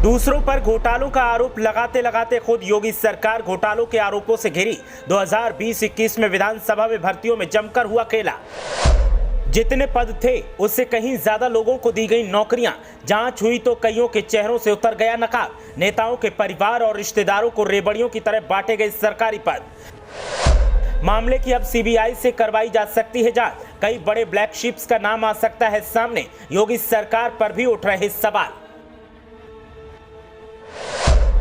दूसरों पर घोटालों का आरोप लगाते लगाते खुद योगी सरकार घोटालों के आरोपों से घिरी। 2020-21 में विधानसभा में भर्तियों में जमकर हुआ खेला। जितने पद थे उससे कहीं ज्यादा लोगों को दी गई नौकरियां। जांच हुई तो कईयों के चेहरों से उतर गया नकाब। नेताओं के परिवार और रिश्तेदारों को रेबड़ियों की तरह बांटे गए सरकारी पद। मामले की अब सीबीआई से करवाई जा सकती है जांच। कई बड़े ब्लैक शिप्स का नाम आ सकता है सामने। योगी सरकार पर भी उठ रहे सवाल।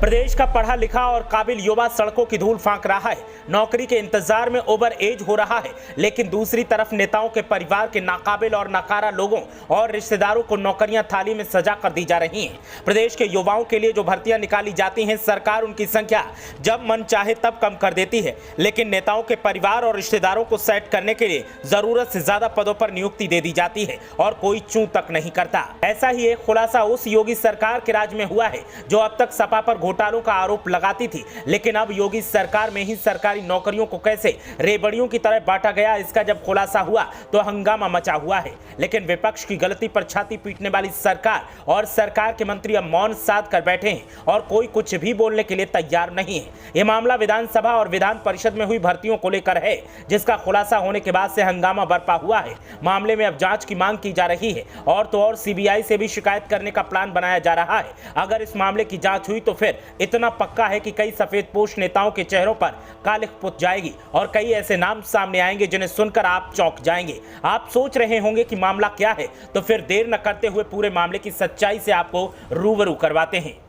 प्रदेश का पढ़ा लिखा और काबिल युवा सड़कों की धूल फांक रहा है। नौकरी के इंतजार में ओवर एज हो रहा है, लेकिन दूसरी तरफ नेताओं के परिवार के नाकाबिल और नकारा लोगों और रिश्तेदारों को नौकरियां थाली में सजा कर दी जा रही हैं। प्रदेश के युवाओं के लिए जो भर्तियां निकाली जाती हैं, सरकार उनकी संख्या जब मन चाहे तब कम कर देती है, लेकिन नेताओं के परिवार और रिश्तेदारों को सेट करने के लिए जरूरत से ज्यादा पदों पर नियुक्ति दे दी जाती है और कोई चूं तक नहीं करता। ऐसा ही एक खुलासा उस योगी सरकार के राज में हुआ है जो अब तक सपा पर घोटालों का आरोप लगाती थी, लेकिन अब योगी सरकार में ही सरकारी नौकरियों को कैसे रेबड़ियों की तरह बांटा गया, इसका जब खुलासा हुआ तो हंगामा मचा हुआ है। लेकिन विपक्ष की गलती पर छाती पीटने वाली सरकार और सरकार के मंत्री अब मौन साध कर बैठे हैं और कोई कुछ भी बोलने के लिए तैयार नहीं है। यह मामला विधानसभा और विधान परिषद में हुई भर्तियों को लेकर है, जिसका खुलासा होने के बाद से हंगामा बरपा हुआ है। मामले में अब जांच की मांग की जा रही है और तो और सीबीआई से भी शिकायत करने का प्लान बनाया जा रहा है। अगर इस मामले की जांच हुई तो फिर इतना पक्का है कि कई सफेदपोश नेताओं के चेहरों पर कालिख पुत जाएगी और कई ऐसे नाम सामने आएंगे जिन्हें सुनकर आप चौंक जाएंगे। आप सोच रहे होंगे कि मामला क्या है, तो फिर देर न करते हुए पूरे मामले की सच्चाई से आपको रूबरू करवाते हैं।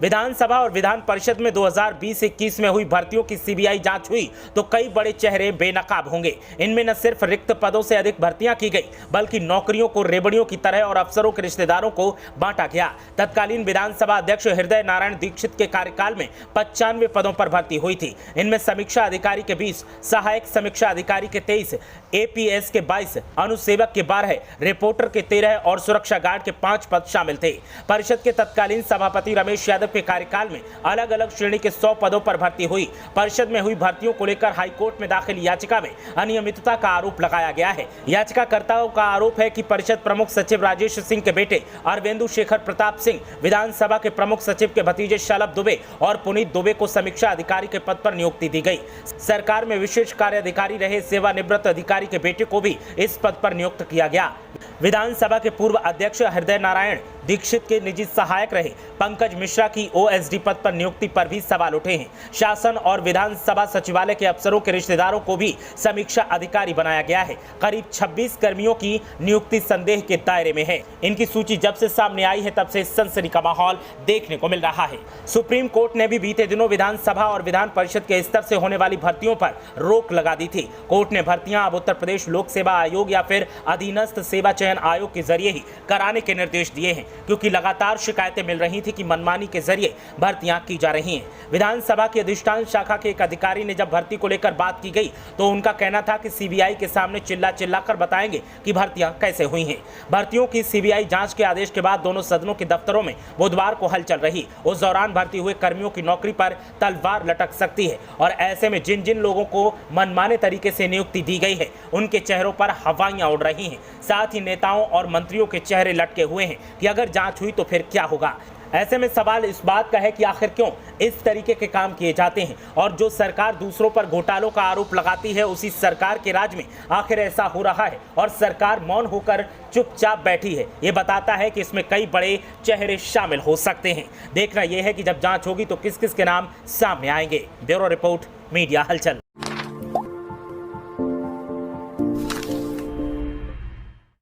विधानसभा और विधान परिषद में 2020-21 में हुई भर्तियों की सीबीआई जांच हुई तो कई बड़े चेहरे बेनकाब होंगे। इनमें न सिर्फ रिक्त पदों से अधिक भर्तियां की गई, बल्कि नौकरियों को रेबड़ियों की तरह और अफसरों के रिश्तेदारों को बांटा गया। तत्कालीन विधानसभा अध्यक्ष हृदय नारायण दीक्षित के कार्यकाल में 95 पदों पर भर्ती हुई थी। इनमें समीक्षा अधिकारी के 20, सहायक समीक्षा अधिकारी के 23, एपीएस के 22, अनुसेवक के 12, रिपोर्टर के 13 और सुरक्षा गार्ड के 5 पद शामिल थे। परिषद के तत्कालीन सभापति रमेश यादव के कार्यकाल में अलग अलग श्रेणी के 100 पदों पर भर्ती हुई। परिषद में हुई भर्तियों को लेकर हाईकोर्ट में दाखिल याचिका में अनियमितता का आरोप लगाया गया है। याचिकाकर्ताओं का आरोप है कि परिषद प्रमुख सचिव राजेश सिंह के बेटे अरविंदु शेखर प्रताप सिंह, विधानसभा के प्रमुख सचिव के भतीजे शलभ दुबे और पुनीत दुबे को समीक्षा अधिकारी के पद पर नियुक्ति दी गई। सरकार में विशेष कार्य अधिकारी रहे सेवानिवृत्त अधिकारी के बेटे को भी इस पद पर नियुक्त किया गया। विधानसभा के पूर्व अध्यक्ष हृदय नारायण दीक्षित के निजी सहायक रहे पंकज मिश्रा की ओएसडी पद पर नियुक्ति पर भी सवाल उठे हैं। शासन और विधानसभा सचिवालय के अफसरों के रिश्तेदारों को भी समीक्षा अधिकारी बनाया गया है। करीब 26 कर्मियों की नियुक्ति संदेह के दायरे में है। इनकी सूची जब से सामने आई है तब से सनसनी का माहौल देखने को मिल रहा है। सुप्रीम कोर्ट ने भी बीते दिनों विधानसभा और विधान परिषद के स्तर से होने वाली भर्तियों पर रोक लगा दी थी। कोर्ट ने भर्तियां अब उत्तर प्रदेश लोक सेवा आयोग या फिर अधीनस्थ सेवा चयन आयोग के जरिए ही कराने के निर्देश दिए हैं, क्योंकि लगातार शिकायतें मिल रही थी कि मनमानी के जरिए भर्तियां की जा रही हैं। विधानसभा की अधिष्ठान शाखा के एक अधिकारी ने जब भर्ती को लेकर बात की गई तो उनका कहना था कि सीबीआई के सामने चिल्ला चिल्ला कर बताएंगे कि भर्तियां कैसे हुई हैं। भर्तियों की सीबीआई जांच के आदेश के बाद दोनों सदनों के दफ्तरों में बुधवार को हलचल रही। उस दौरान भर्ती हुए कर्मियों की नौकरी पर तलवार लटक सकती है और ऐसे में जिन जिन लोगों को मनमाने तरीके से नियुक्ति दी गई है उनके चेहरों पर हवाइयां उड़ रही हैं। साथ ही नेताओं और मंत्रियों के चेहरे लटके हुए हैं कि अगर जांच हुई तो फिर क्या होगा। ऐसे में सवाल इस बात का है कि आखिर क्यों इस तरीके के काम किए जाते हैं और जो सरकार दूसरों पर घोटालों का आरोप लगाती है उसी सरकार के राज में आखिर ऐसा हो रहा है और सरकार मौन होकर चुपचाप बैठी है। ये बताता है कि इसमें कई बड़े चेहरे शामिल हो सकते हैं। देखना यह है कि जब जांच होगी तो किस किस के नाम सामने आएंगे। ब्यूरो रिपोर्ट, मीडिया हलचल।